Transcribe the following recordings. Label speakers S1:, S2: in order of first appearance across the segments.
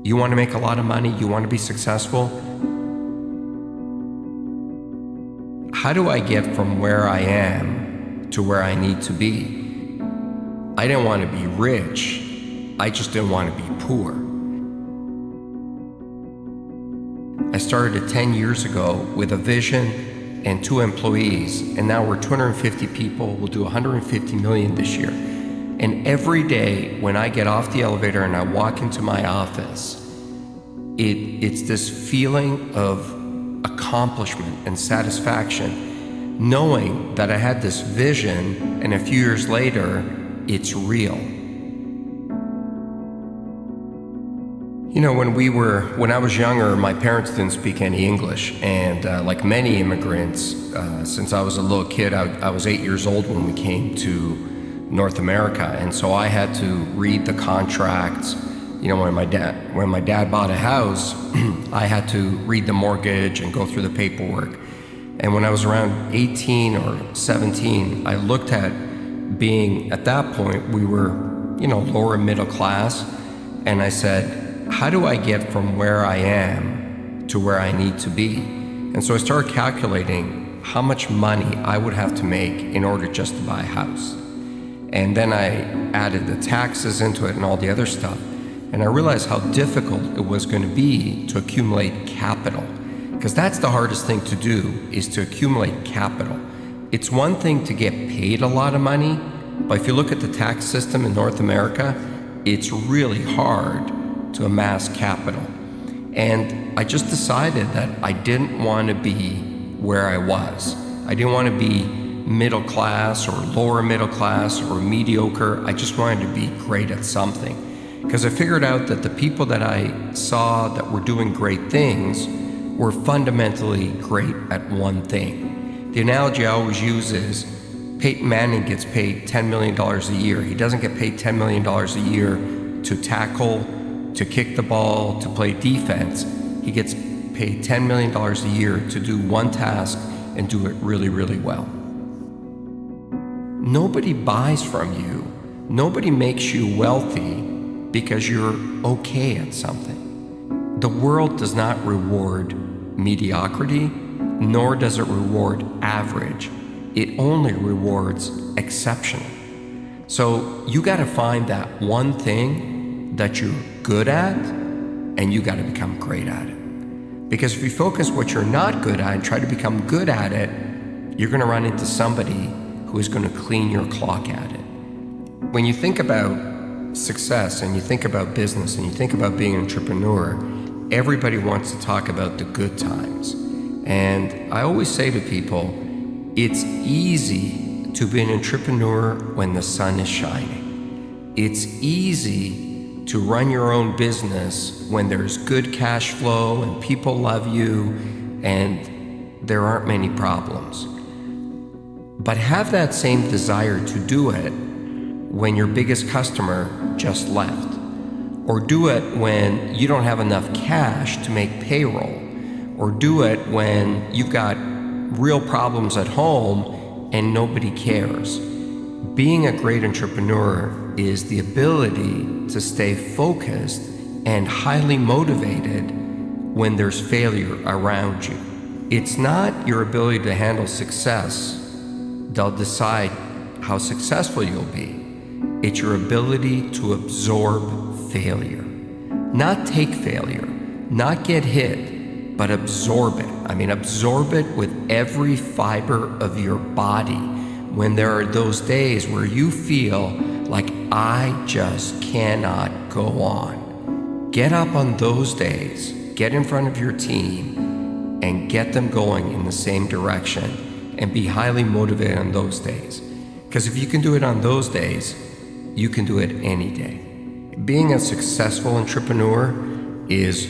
S1: You want to make a lot of money? You want to be successful? How do I get from where I am to where I need to be? I didn't want to be rich. I just didn't want to be poor. I started 10 years ago with a vision and 2 employees, and now we're 250 people. We'll do 150 million this year. And every day when I get off the elevator and I walk into my office, it's this feeling of accomplishment and satisfaction, knowing that I had this vision and a few years later, it's real. You know, when I was younger, my parents didn't speak any English, and like many immigrants, since I was a little kid, I was 8 years old when we came to North America, and so I had to read the contracts. You know, when my dad bought a house, I had to read the mortgage and go through the paperwork. And when I was around 18 or 17, I looked at being, at that point, we were, you know, lower middle class, and I said, how do I get from where I am to where I need to be? And so I started calculating how much money I would have to make in order just to buy a house. And then I added the taxes into it and all the other stuff. And I realized how difficult it was going to be to accumulate capital. Because that's the hardest thing to do, is to accumulate capital. It's one thing to get paid a lot of money, but if you look at the tax system in North America, it's really hard to amass capital. And I just decided that I didn't want to be where I was. I didn't want to be middle class or lower middle class or mediocre. I just wanted to be great at something. Because I figured out that the people that I saw that were doing great things were fundamentally great at one thing. The analogy I always use is Peyton Manning gets paid $10 million a year. He doesn't get paid $10 million a year to tackle, to kick the ball, to play defense. He gets paid $10 million a year to do one task and do it really, really well. Nobody buys from you. Nobody makes you wealthy because you're okay at something. The world does not reward mediocrity, nor does it reward average. It only rewards exceptional. So you got to find that one thing that you're good at, and you got to become great at it. Because if you focus what you're not good at and try to become good at it, you're going to run into somebody who is going to clean your clock at it. When you think about success and you think about business and you think about being an entrepreneur, everybody wants to talk about the good times. And I always say to people, it's easy to be an entrepreneur when the sun is shining. It's easy to run your own business when there's good cash flow and people love you and there aren't many problems. But have that same desire to do it when your biggest customer just left, or do it when you don't have enough cash to make payroll, or do it when you've got real problems at home and nobody cares. Being a great entrepreneur is the ability to stay focused and highly motivated when there's failure around you. It's not your ability to handle success that'll decide how successful you'll be. It's your ability to absorb failure. Not take failure, not get hit, but absorb it. I mean, absorb it with every fiber of your body. When there are those days where you feel like, I just cannot go on. Get up on those days, get in front of your team, and get them going in the same direction, and be highly motivated on those days. Because if you can do it on those days, you can do it any day. Being a successful entrepreneur is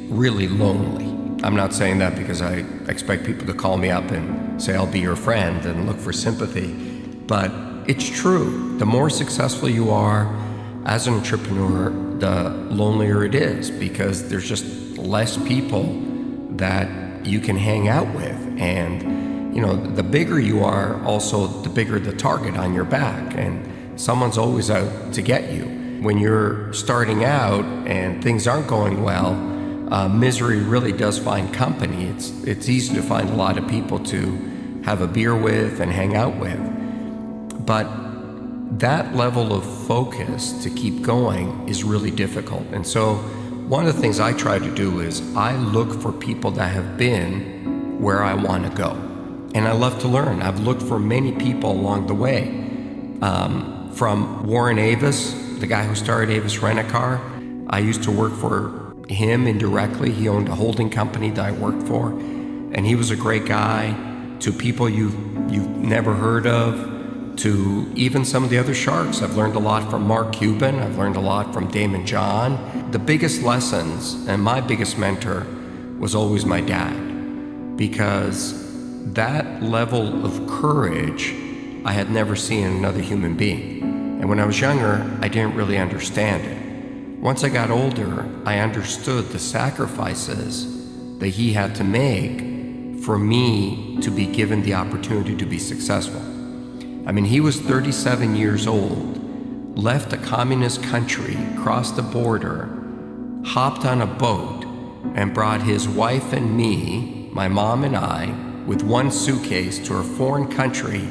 S1: really lonely. I'm not saying that because I expect people to call me up and say, I'll be your friend and look for sympathy. But it's true. The more successful you are as an entrepreneur, the lonelier it is, because there's just less people that you can hang out with. And, you know, the bigger you are, also the bigger the target on your back. And someone's always out to get you. when you're starting out and things aren't going well, misery really does find company. It's easy to find a lot of people to have a beer with and hang out with. But that level of focus to keep going is really difficult. And so one of the things I try to do is I look for people that have been where I want to go. And I love to learn. I've looked for many people along the way. From Warren Avis, the guy who started Avis Rent-A-Car. I used to work for him indirectly. He owned a holding company that I worked for. And he was a great guy. To people you've never heard of, to even some of the other sharks. I've learned a lot from Mark Cuban. I've learned a lot from Damon John. The biggest lessons, and my biggest mentor, was always my dad. Because that level of courage I had never seen in another human being. And when I was younger, I didn't really understand it. Once I got older, I understood the sacrifices that he had to make for me to be given the opportunity to be successful. I mean, he was 37 years old, left a communist country, crossed the border, hopped on a boat, and brought his wife and me, my mom and I, with one suitcase to a foreign country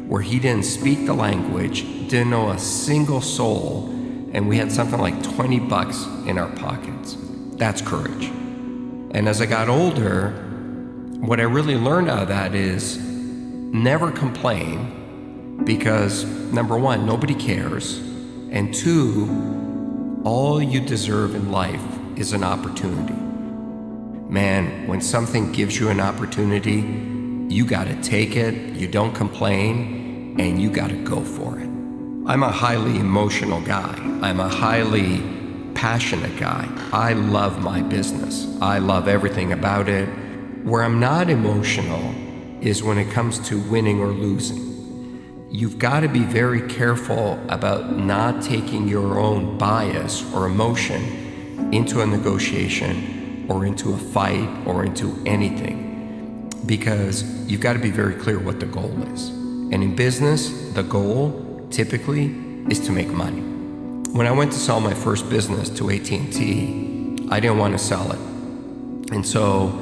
S1: where he didn't speak the language, didn't know a single soul, and we had something like $20 in our pockets. That's courage. And as I got older, what I really learned out of that is never complain, because number one, nobody cares, and two, all you deserve in life is an opportunity. Man, when something gives you an opportunity, you gotta take it, you don't complain, and you gotta go for it. I'm a highly emotional guy. I'm a highly passionate guy. I love my business. I love everything about it. Where I'm not emotional is when it comes to winning or losing. You've got to be very careful about not taking your own bias or emotion into a negotiation or into a fight or into anything, because you've got to be very clear what the goal is. And in business, the goal typically is to make money. When I went to sell my first business to AT&T, I didn't want to sell it. And so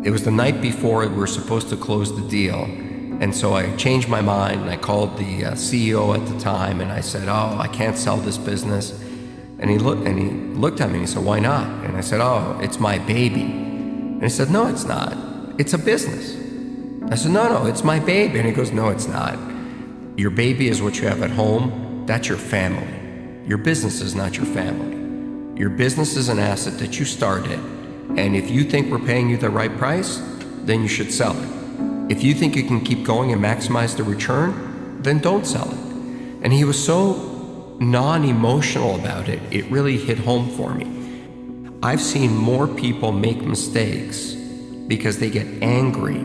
S1: it was the night before we were supposed to close the deal. And so I changed my mind and I called the CEO at the time and I said, "Oh, I can't sell this business." And he looked at me and he said, "Why not?" And I said, "Oh, it's my baby." And he said, "No, it's not. It's a business." I said, No, it's my baby." And he goes, "No, it's not. Your baby is what you have at home. That's your family. Your business is not your family. Your business is an asset that you started. And if you think we're paying you the right price, then you should sell it. If you think you can keep going and maximize the return, then don't sell it." And he was so non-emotional about it, it really hit home for me. I've seen more people make mistakes because they get angry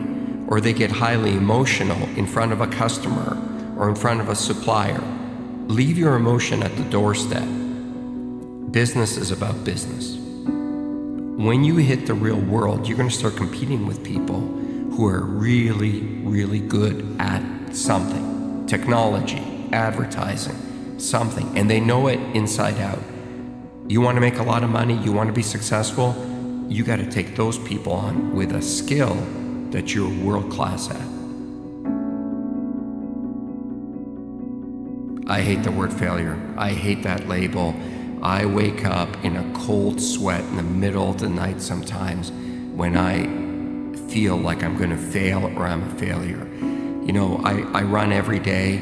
S1: or they get highly emotional in front of a customer or in front of a supplier. Leave your emotion at the doorstep. Business is about business. When you hit the real world, you're going to start competing with people who are really, really good at something. Technology, advertising, something, and they know it inside out. You want to make a lot of money, you want to be successful, you got to take those people on with a skill that you're world class at. I hate the word failure. I hate that label. I wake up in a cold sweat in the middle of the night sometimes when I feel like I'm going to fail or I'm a failure. You know, I run every day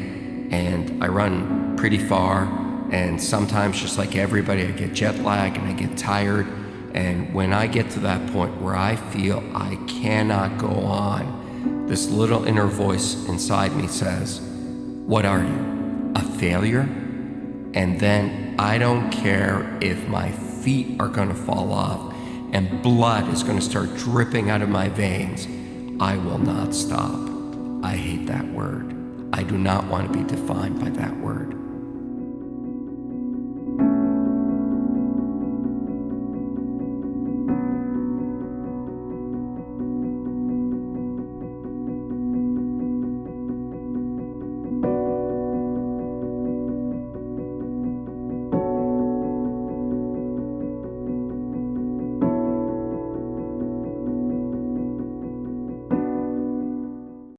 S1: and I run pretty far, and sometimes, just like everybody, I get jet lag and I get tired. And when I get to that point where I feel I cannot go on, this little inner voice inside me says, "What are you, a failure?" And then I don't care if my feet are going to fall off and blood is going to start dripping out of my veins. I will not stop. I hate that word. I do not want to be defined by that word.